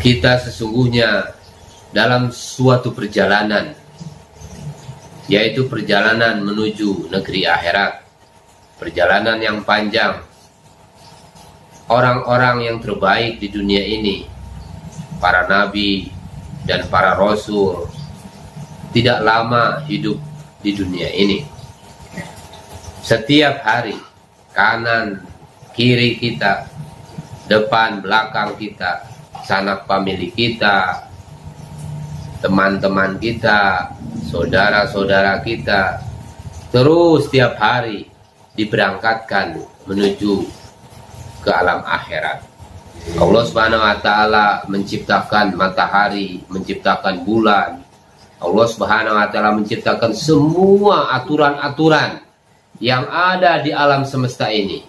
kita sesungguhnya dalam suatu perjalanan, yaitu perjalanan menuju negeri akhirat, perjalanan yang panjang. Orang-orang yang terbaik di dunia ini, para nabi dan para rasul, tidak lama hidup di dunia ini. Setiap hari, kanan kiri kita, depan belakang kita, sanak famili kita, teman-teman kita, saudara-saudara kita, terus setiap hari diberangkatkan menuju ke alam akhirat. Allah Subhanahu wa taala menciptakan matahari, menciptakan bulan. Allah Subhanahu wa taala menciptakan semua aturan-aturan yang ada di alam semesta ini.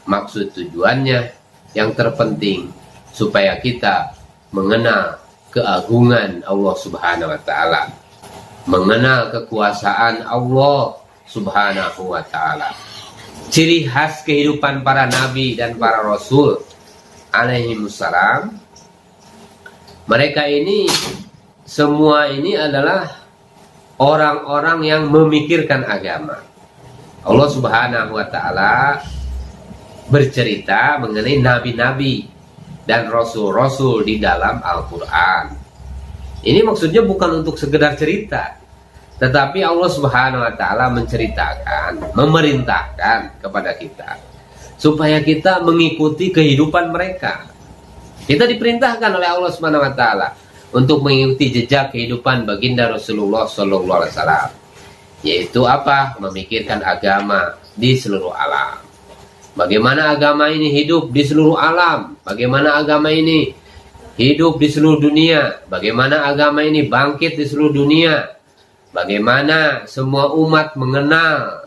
Maksud tujuannya yang terpenting supaya kita mengenal keagungan Allah Subhanahu wa taala, mengenal kekuasaan Allah Subhanahu wa taala. Ciri khas kehidupan para nabi dan para rasul alaihimussalam, mereka ini semua ini adalah orang-orang yang memikirkan agama. Allah Subhanahu wa taala bercerita mengenai nabi-nabi dan rasul-rasul di dalam Al-Quran. Ini maksudnya bukan untuk sekedar cerita, tetapi Allah Subhanahu wa taala menceritakan, memerintahkan kepada kita supaya kita mengikuti kehidupan mereka. Kita diperintahkan oleh Allah Subhanahu wa taala untuk mengikuti jejak kehidupan baginda Rasulullah sallallahu alaihi wasallam, yaitu apa? Memikirkan agama di seluruh alam. Bagaimana agama ini hidup di seluruh alam, bagaimana agama ini hidup di seluruh dunia, bagaimana agama ini bangkit di seluruh dunia, bagaimana semua umat mengenal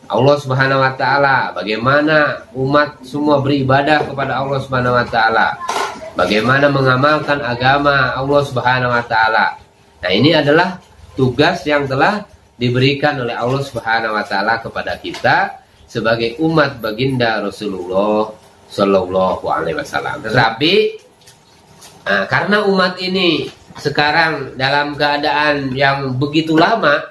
Allah Subhanahu wa taala, bagaimana umat semua beribadah kepada Allah Subhanahu wa taala, bagaimana mengamalkan agama Allah Subhanahu wa taala. Nah, ini adalah tugas yang telah diberikan oleh Allah Subhanahu wa taala kepada kita sebagai umat baginda Rasulullah Shallallahu alaihi wasallam. Tetapi karena umat ini sekarang dalam keadaan yang begitu lama,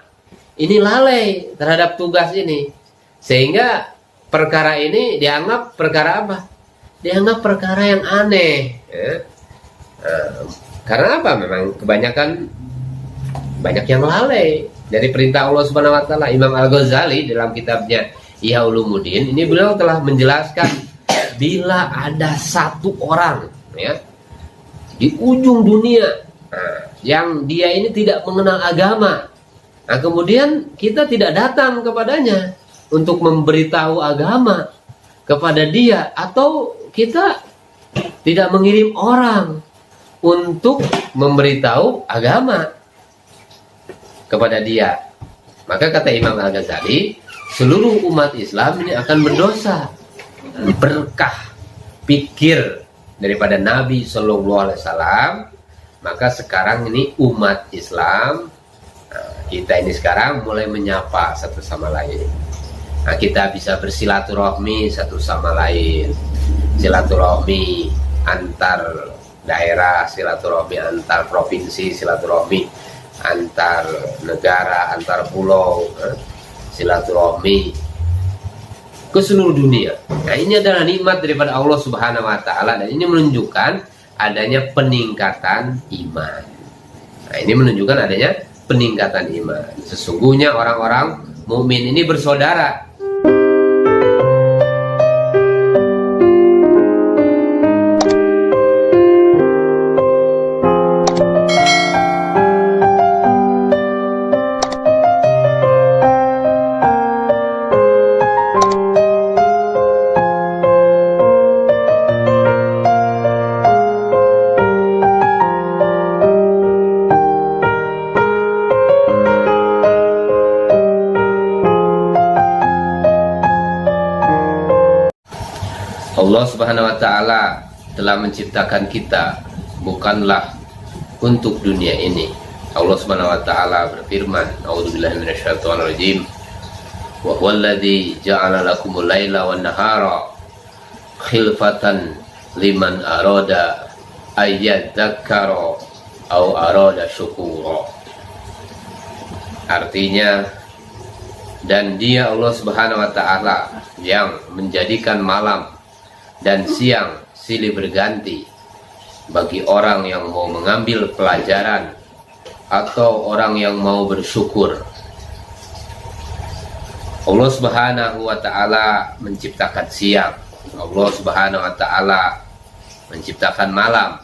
ini lalai terhadap tugas ini, sehingga perkara ini dianggap perkara apa? Dianggap perkara yang aneh. Karena apa? Memang kebanyakan banyak yang lalai dari perintah Allah Subhanahu wa taala. Imam Al-Ghazali dalam kitabnya Ihya Ulumuddin ini beliau telah menjelaskan, bila ada satu orang ya di ujung dunia yang dia ini tidak mengenal agama, nah kemudian kita tidak datang kepadanya untuk memberitahu agama kepada dia, atau kita tidak mengirim orang untuk memberitahu agama kepada dia, maka kata Imam Al-Ghazali, seluruh umat Islam ini akan berdosa. Berkah pikir daripada Nabi Sallallahu Alaihi Wasallam, maka sekarang ini umat Islam, kita ini sekarang mulai menyapa satu sama lain. Nah, kita bisa bersilaturahmi satu sama lain, silaturahmi antar daerah, silaturahmi antar provinsi, silaturahmi antar negara, antar pulau, silaturahmi ke seluruh dunia. Nah, ini adalah nikmat daripada Allah Subhanahu wa taala, dan ini menunjukkan adanya peningkatan iman. Nah, ini menunjukkan adanya peningkatan iman. Sesungguhnya orang-orang mukmin ini bersaudara. Allah Subhanahu wa taala telah menciptakan kita bukanlah untuk dunia ini. Allah Subhanahu wa taala berfirman, a'udzubillahi minasyaitonir rajim, wa huwallazi ja'ala lakumul laila wan nahara khilfatan liman arada ayyadzakkara aw arada syukura. Artinya, dan dia Allah Subhanahu wa ta'ala yang menjadikan malam dan siang silih berganti bagi orang yang mau mengambil pelajaran atau orang yang mau bersyukur. Allah Subhanahu wa ta'ala menciptakan siang, Allah Subhanahu wa ta'ala menciptakan malam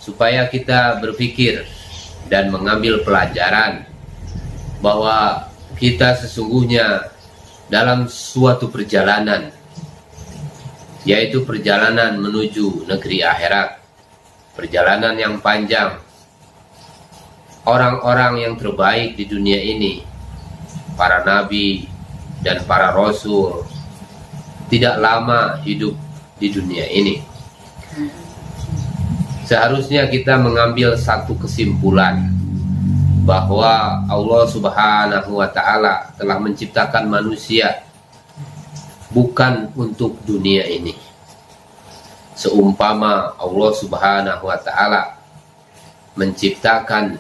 supaya kita berpikir dan mengambil pelajaran bahwa kita sesungguhnya dalam suatu perjalanan, yaitu perjalanan menuju negeri akhirat, perjalanan yang panjang. Orang-orang yang terbaik di dunia ini, para nabi dan para rasul, tidak lama hidup di dunia ini. Seharusnya kita mengambil satu kesimpulan bahwa Allah Subhanahu wa ta'ala telah menciptakan manusia bukan untuk dunia ini. Seumpama Allah Subhanahu wa ta'ala menciptakan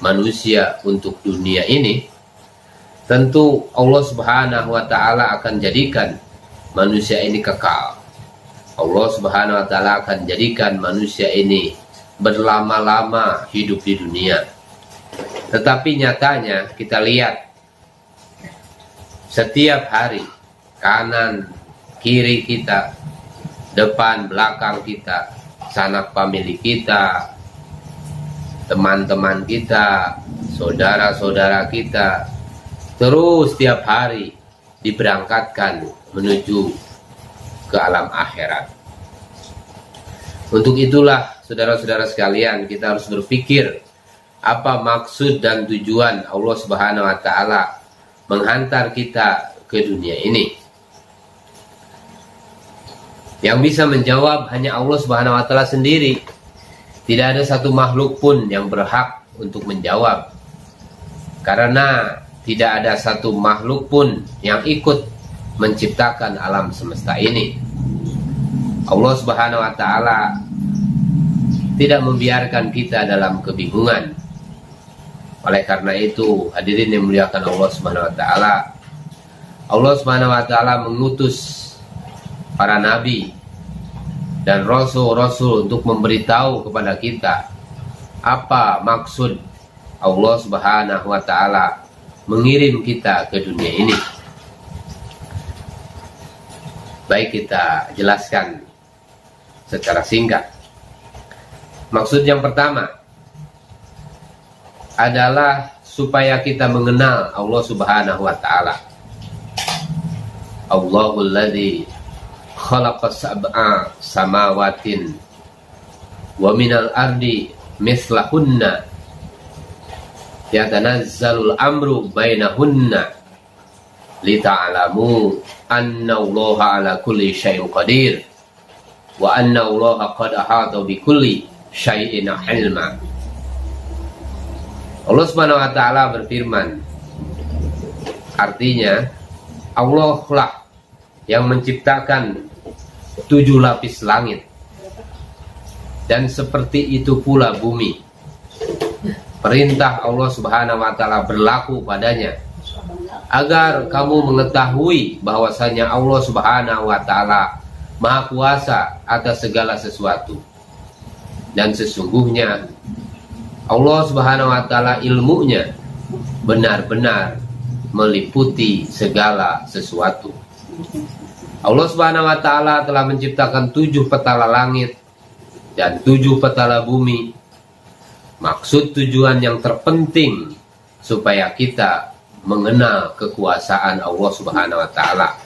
manusia untuk dunia ini, tentu Allah Subhanahu wa ta'ala akan jadikan manusia ini kekal. Allah Subhanahu wa ta'ala akan jadikan manusia ini berlama-lama hidup di dunia. Tetapi nyatanya kita lihat setiap hari, kanan kiri kita, depan belakang kita, sanak famili kita, teman-teman kita, saudara-saudara kita, terus setiap hari diberangkatkan menuju ke alam akhirat. Untuk itulah saudara-saudara sekalian, kita harus berpikir apa maksud dan tujuan Allah Subhanahu wa ta'ala menghantar kita ke dunia ini. Yang bisa menjawab hanya Allah Subhanahu wa ta'ala sendiri. Tidak ada satu makhluk pun yang berhak untuk menjawab, karena tidak ada satu makhluk pun yang ikut menciptakan alam semesta ini. Allah Subhanahu wa ta'ala tidak membiarkan kita dalam kebingungan. Oleh karena itu, hadirin yang muliakan Allah Subhanahu wa ta'ala, Allah Subhanahu wa ta'ala mengutus para nabi dan rasul-rasul untuk memberitahu kepada kita apa maksud Allah Subhanahu wa ta'ala mengirim kita ke dunia ini. Baik, kita jelaskan secara singkat. Maksud yang pertama adalah supaya kita mengenal Allah Subhanahu wa ta'ala. Allahul ladzi khalaqa sab'a samawatin wa minal ardi mislahunna yatanazzalul amru bainahunna lita'alamu anna Allaha ala kulli syai'in qadir wa anna Allaha qad ahata bi kulli syai'in ilma. Allah Subhanahu wa ta'ala berfirman, artinya Allah lah yang menciptakan 7 lapis langit, dan seperti itu pula bumi. Perintah Allah Subhanahu wa ta'ala berlaku padanya agar kamu mengetahui bahwasanya Allah Subhanahu wa ta'ala Maha Kuasa atas segala sesuatu, dan sesungguhnya Allah Subhanahu wa ta'ala ilmunya benar-benar meliputi segala sesuatu. Allah Subhanahu wa ta'ala telah menciptakan 7 petala langit dan 7 petala bumi. Maksud tujuan yang terpenting supaya kita mengenal kekuasaan Allah Subhanahu wa ta'ala.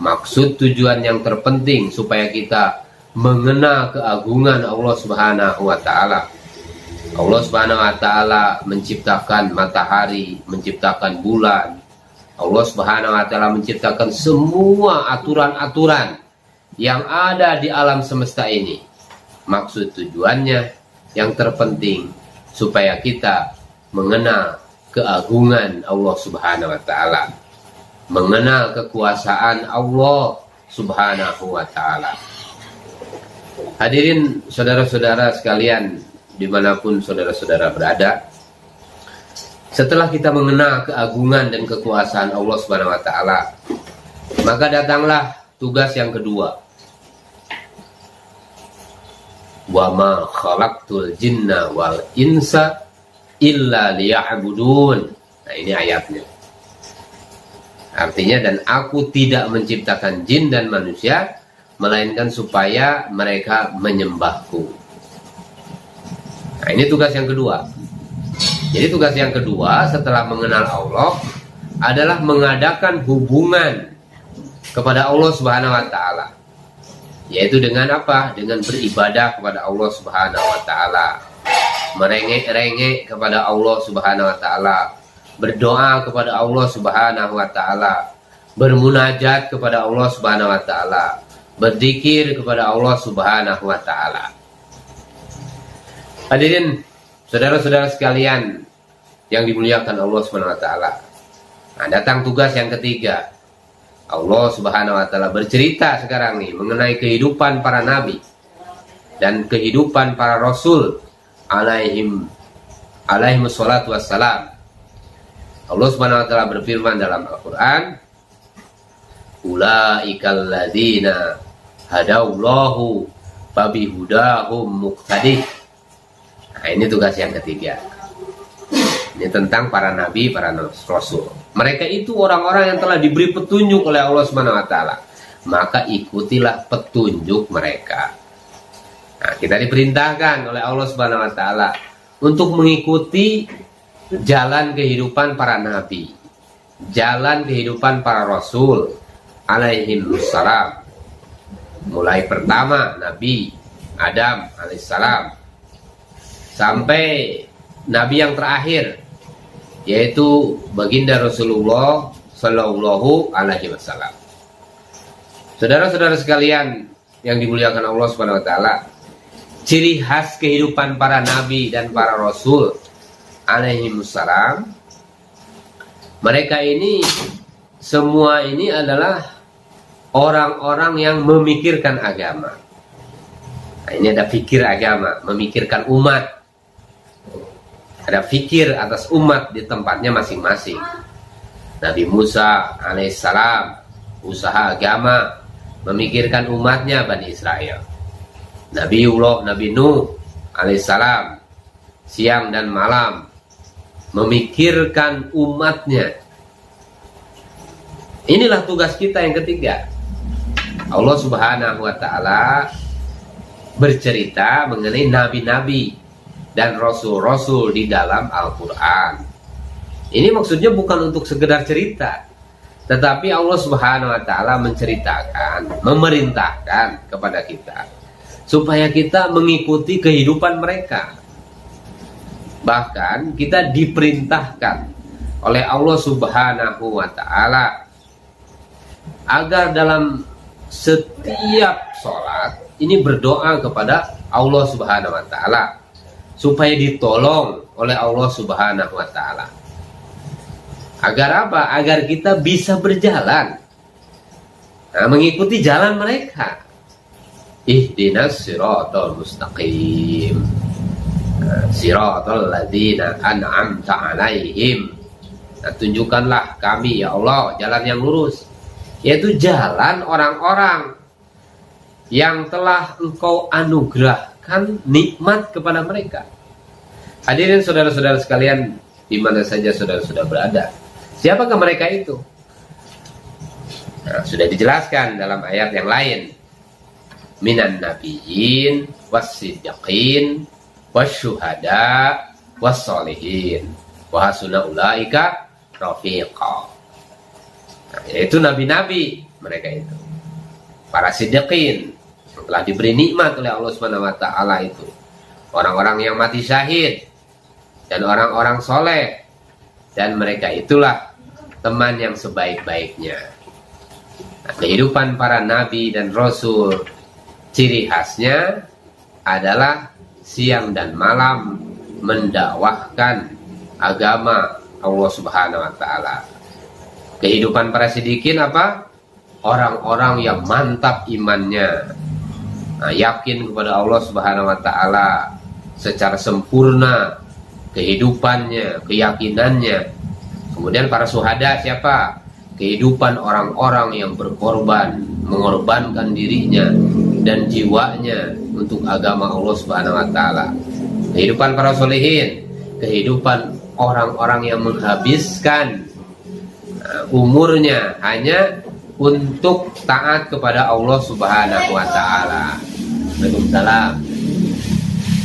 Maksud tujuan yang terpenting supaya kita mengenal keagungan Allah Subhanahu wa ta'ala. Allah Subhanahu wa ta'ala menciptakan matahari, menciptakan bulan. Allah Subhanahu wa ta'ala menciptakan semua aturan-aturan yang ada di alam semesta ini. Maksud tujuannya yang terpenting supaya kita mengenal keagungan Allah Subhanahu wa ta'ala, mengenal kekuasaan Allah Subhanahu wa ta'ala. Hadirin saudara-saudara sekalian, dimanapun saudara-saudara berada, setelah kita mengenal keagungan dan kekuasaan Allah Subhanahu wa Ta'ala, maka datanglah tugas yang kedua. Wa ma khalaqtul jinna wal insa illa liya'budun. Nah, ini ayatnya. Artinya, dan aku tidak menciptakan jin dan manusia melainkan supaya mereka menyembahku. Nah, ini tugas yang kedua. Jadi tugas yang kedua setelah mengenal Allah adalah mengadakan hubungan kepada Allah Subhanahu wa Ta'ala. Yaitu dengan apa? Dengan beribadah kepada Allah Subhanahu wa Ta'ala, merengek-rengek kepada Allah Subhanahu wa Ta'ala, berdoa kepada Allah Subhanahu wa Ta'ala, bermunajat kepada Allah Subhanahu wa Ta'ala, berzikir kepada Allah Subhanahu wa Ta'ala. Hadirin saudara-saudara sekalian yang dimuliakan Allah Subhanahu wa Ta'ala, nah, datang tugas yang ketiga. Allah Subhanahu wa Ta'ala bercerita sekarang nih mengenai kehidupan para nabi dan kehidupan para rasul alaihimus salatu wassalam. Allah Subhanahu wa Ta'ala berfirman dalam Al-Quran, ulaikal ladzina hadallahu fabihudahum muqtadih. Nah, ini tugas yang ketiga. Ini tentang para nabi, para rasul. Mereka itu orang-orang yang telah diberi petunjuk oleh Allah Subhanahu wa Ta'ala. Maka ikutilah petunjuk mereka. Nah, kita diperintahkan oleh Allah Subhanahu wa Ta'ala untuk mengikuti jalan kehidupan para nabi, jalan kehidupan para rasul alaihimussalam. Mulai pertama Nabi Adam alaihissalam sampai Nabi yang terakhir, yaitu baginda Rasulullah Sallallahu Alaihi Wasallam. Saudara-saudara sekalian yang dimuliakan Allah Subhanahu Wa Taala, ciri khas kehidupan para nabi dan para rasul alaihimussalam, mereka ini semua ini adalah orang-orang yang memikirkan agama. Nah, ini ada fikir agama, memikirkan umat. Ada fikir atas umat di tempatnya masing-masing. Nabi Musa alaihissalam usaha agama, memikirkan umatnya Bani Israel. Nabi Nuh alaihissalam siang dan malam memikirkan umatnya. Inilah tugas kita yang ketiga. Allah Subhanahu wa Ta'ala bercerita mengenai nabi-nabi dan rasul-rasul di dalam Al-Quran. Ini maksudnya bukan untuk sekedar cerita, tetapi Allah Subhanahu wa Ta'ala menceritakan, memerintahkan kepada kita supaya kita mengikuti kehidupan mereka. Bahkan kita diperintahkan oleh Allah Subhanahu wa Ta'ala agar dalam setiap sholat ini berdoa kepada Allah Subhanahu wa Ta'ala supaya ditolong oleh Allah Subhanahu wa Ta'ala. Agar apa? Agar kita bisa berjalan, nah, mengikuti jalan mereka. Ihdinas siratal mustaqim, siratal ladzina an'amta alaihim. Nah, tunjukkanlah kami ya Allah jalan yang lurus, yaitu jalan orang-orang yang telah Engkau anugerahkan nikmat kepada mereka. Hadirin saudara-saudara sekalian, di mana saja saudara-saudara berada, siapakah mereka itu? Nah, sudah dijelaskan dalam ayat yang lain. Minan nabiyyin was-siddiqin wasyuhada was-solihin wa hasuna ulaika rafiqa. Nah, yaitu nabi-nabi mereka itu. Para siddiqin yang telah diberi nikmat oleh Allah Subhanahu wa Ta'ala itu. Orang-orang yang mati syahid dan orang-orang soleh, dan mereka itulah teman yang sebaik-baiknya. Nah, kehidupan para nabi dan rasul, ciri khasnya adalah siang dan malam mendakwahkan agama Allah Subhanahu wa Ta'ala. Kehidupan para siddiqin apa? Orang-orang yang mantap imannya, yakin kepada Allah Subhanahu wa taala secara sempurna kehidupannya, keyakinannya. Kemudian para syuhada siapa? Kehidupan orang-orang yang berkorban, mengorbankan dirinya dan jiwanya untuk agama Allah Subhanahu wa taala. Kehidupan para solehin, kehidupan orang-orang yang menghabiskan umurnya hanya untuk taat kepada Allah Subhanahu wa taala. Waalaikumsalam.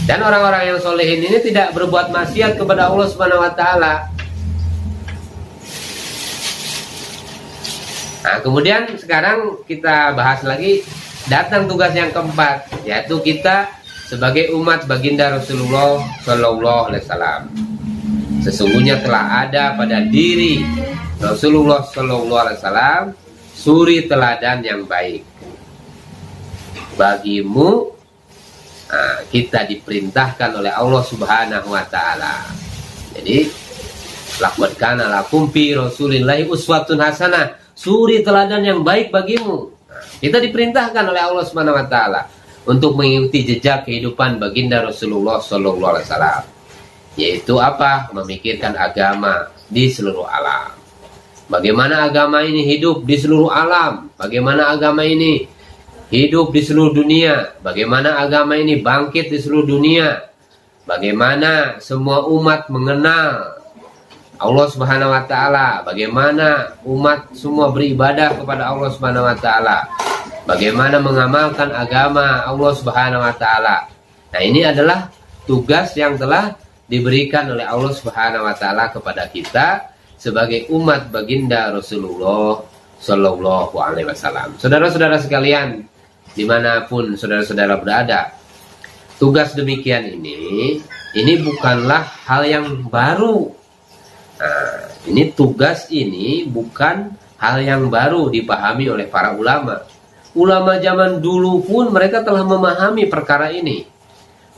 Dan orang-orang yang solehin ini tidak berbuat maksiat kepada Allah Subhanahu wa taala. Nah, kemudian sekarang kita bahas lagi, datang tugas yang keempat, yaitu kita sebagai umat baginda Rasulullah Shallallahu Alaihi Wasallam. Sesungguhnya telah ada pada diri Rasulullah Shallallahu Alaihi Wasallam suri teladan yang baik. Bagimu kita diperintahkan oleh Allah Subhanahu wa taala. Jadi laqad kana lakum fi Rasulillahi uswatun hasanah, suri teladan yang baik bagimu. Kita diperintahkan oleh Allah Subhanahu wa taala untuk mengikuti jejak kehidupan baginda Rasulullah sallallahu alaihi wasallam. Yaitu apa? Memikirkan agama di seluruh alam. Bagaimana agama ini hidup di seluruh alam? Bagaimana agama ini hidup di seluruh dunia? Bagaimana agama ini bangkit di seluruh dunia? Bagaimana semua umat mengenal Allah Subhanahu wa taala? Bagaimana umat semua beribadah kepada Allah Subhanahu wa taala? Bagaimana mengamalkan agama Allah Subhanahu wa taala? Nah, ini adalah tugas yang telah diberikan oleh Allah Subhanahu wa taala kepada kita sebagai umat baginda Rasulullah Shallallahu alaihi wasallam. Saudara-saudara sekalian, dimanapun saudara-saudara berada, tugas demikian ini bukanlah hal yang baru. Nah, ini tugas ini bukan hal yang baru dipahami oleh para ulama. Ulama zaman dulu pun mereka telah memahami perkara ini.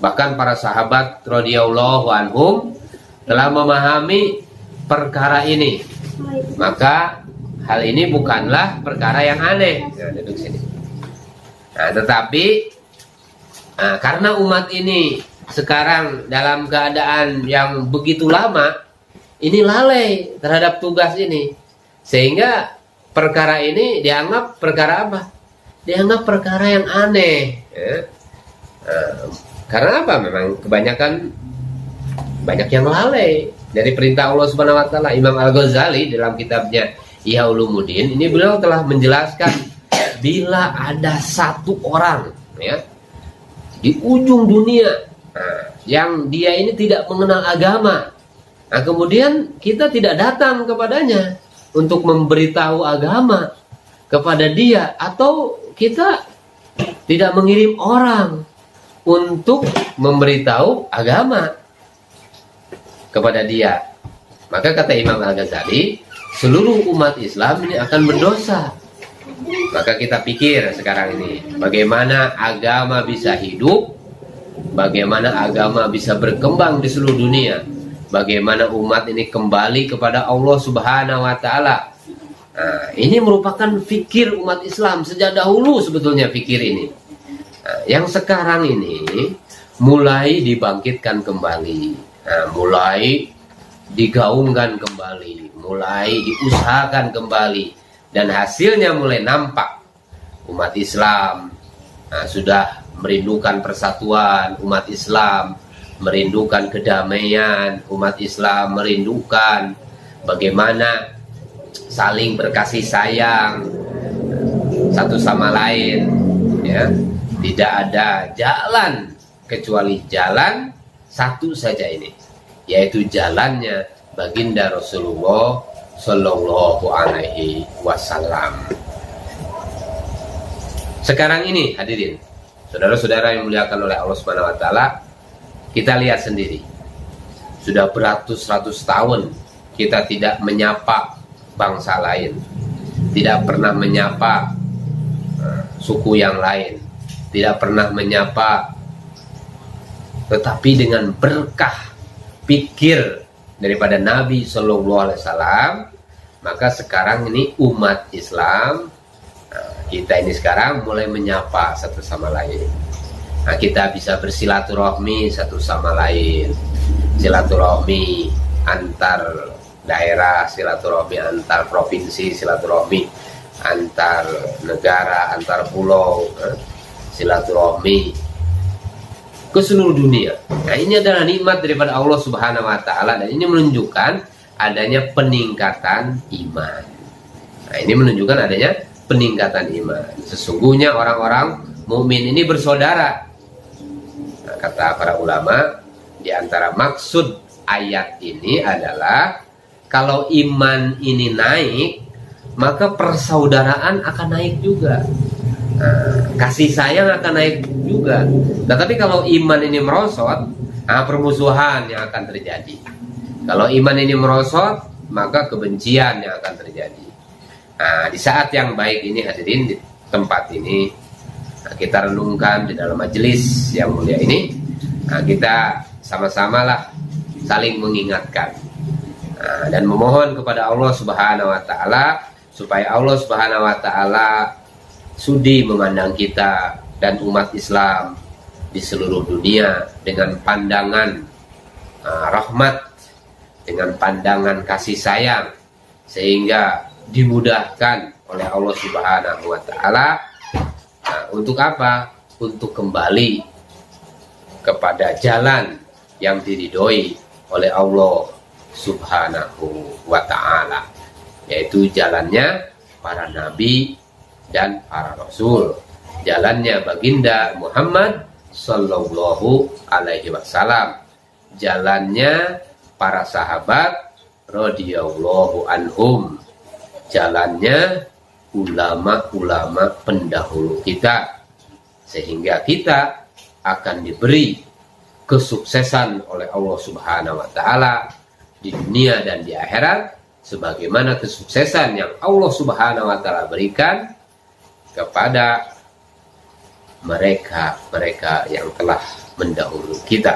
Bahkan para sahabat radhiyallahu anhum telah memahami perkara ini. Maka hal ini bukanlah perkara yang aneh. Nah, duduk sini. Nah, tetapi karena umat ini sekarang dalam keadaan yang begitu lama, ini lalai terhadap tugas ini, sehingga perkara ini dianggap perkara apa? Dianggap perkara yang aneh. Karena apa? Memang kebanyakan banyak yang lalai dari perintah Allah Subhanahu wa taala. Imam Al-Ghazali dalam kitabnya Ihya Ulumuddin ini beliau telah menjelaskan, bila ada satu orang di ujung dunia yang dia ini tidak mengenal agama, nah kemudian kita tidak datang kepadanya untuk memberitahu agama kepada dia, atau kita tidak mengirim orang untuk memberitahu agama kepada dia, maka kata Imam Al-Ghazali, seluruh umat Islam ini akan berdosa. Maka kita pikir sekarang ini, bagaimana agama bisa hidup, bagaimana agama bisa berkembang di seluruh dunia, bagaimana umat ini kembali kepada Allah Subhanahu wa taala. Nah, ini merupakan fikir umat Islam sejak dahulu sebetulnya fikir ini. Nah, yang sekarang ini mulai dibangkitkan kembali, mulai digaungkan kembali, mulai diusahakan kembali, dan hasilnya mulai nampak. Umat Islam sudah merindukan persatuan, umat Islam merindukan kedamaian, umat Islam merindukan bagaimana saling berkasih sayang satu sama lain, Tidak ada jalan kecuali jalan satu saja ini, yaitu jalannya baginda Rasulullah Shallallahu alaihi wasallam. Sekarang ini hadirin, saudara-saudara yang dimuliakan oleh Allah Subhanahu wa taala, kita lihat sendiri. Sudah beratus-ratus tahun kita tidak menyapa bangsa lain, tidak pernah menyapa suku yang lain, tidak pernah menyapa, tetapi dengan berkah pikir daripada Nabi Shallallahu Alaihi Wasallam, maka sekarang ini umat Islam, kita ini sekarang mulai menyapa satu sama lain. Nah, kita bisa bersilaturahmi satu sama lain, silaturahmi antar daerah, silaturahmi antar provinsi, silaturahmi antar negara, antar pulau, silaturahmi ke seluruh dunia. Nah, ini adalah nikmat daripada Allah Subhanahu wa taala, dan ini menunjukkan adanya peningkatan iman. Nah, ini menunjukkan adanya peningkatan iman. Sesungguhnya orang-orang mukmin ini bersaudara. Nah, kata para ulama, di antara maksud ayat ini adalah kalau iman ini naik, maka persaudaraan akan naik juga. Nah, kasih sayang akan naik juga. Nah, tapi kalau iman ini merosot, nah, permusuhan yang akan terjadi. Kalau iman ini merosot, maka kebencian yang akan terjadi. Nah, di saat yang baik ini hadirin, di tempat ini, nah, kita renungkan di dalam majelis yang mulia ini, nah, kita sama-samalah saling mengingatkan, nah, dan memohon kepada Allah Subhanahu wa taala supaya Allah Subhanahu wa taala sudi memandang kita dan umat Islam di seluruh dunia dengan pandangan rahmat, dengan pandangan kasih sayang, sehingga dimudahkan oleh Allah Subhanahu wa taala. Nah, untuk apa? Untuk kembali kepada jalan yang diridhoi oleh Allah Subhanahu wa taala, yaitu jalannya para nabi dan para rasul, jalannya baginda Muhammad sallallahu alaihi wasallam, jalannya para sahabat radhiyallahu anhum, jalannya ulama-ulama pendahulu kita, sehingga kita akan diberi kesuksesan oleh Allah Subhanahu wa taala di dunia dan di akhirat, sebagaimana kesuksesan yang Allah Subhanahu wa taala berikan kepada mereka yang telah mendahului kita.